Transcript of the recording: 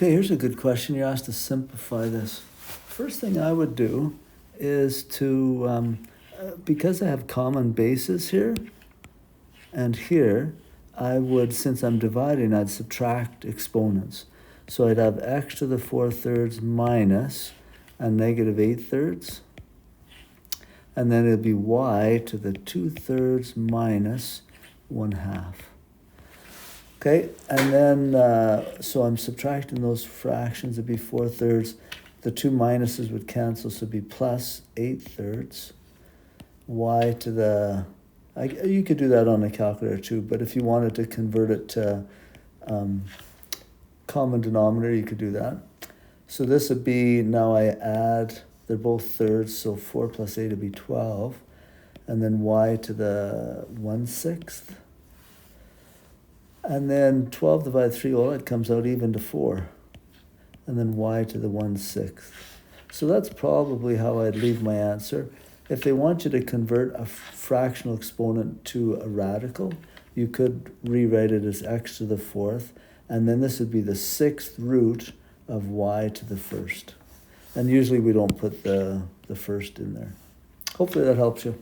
Okay, here's a good question. You're asked to simplify this. First thing I would do is to, because I have common bases here and here, I would, since I'm dividing, I'd subtract exponents. So I'd have x to the 4/3 minus a negative 8/3. And then it'd be y to the 2/3 minus 1/2. Okay, and then, so I'm subtracting those fractions. It'd be 4/3. The two minuses would cancel, so it'd be plus 8/3. Y to the, you could do that on a calculator too, but if you wanted to convert it to common denominator, you could do that. So this would be, now I add, they're both thirds, so 4 plus 8 would be 12. And then y to the 1/6. And then 12 divided 3, well, it comes out even to 4. And then y to the 1/6. So that's probably how I'd leave my answer. If they want you to convert a fractional exponent to a radical, you could rewrite it as x to the 4th, and then this would be the 6th root of y to the 1st. And usually we don't put the first in there. Hopefully that helps you.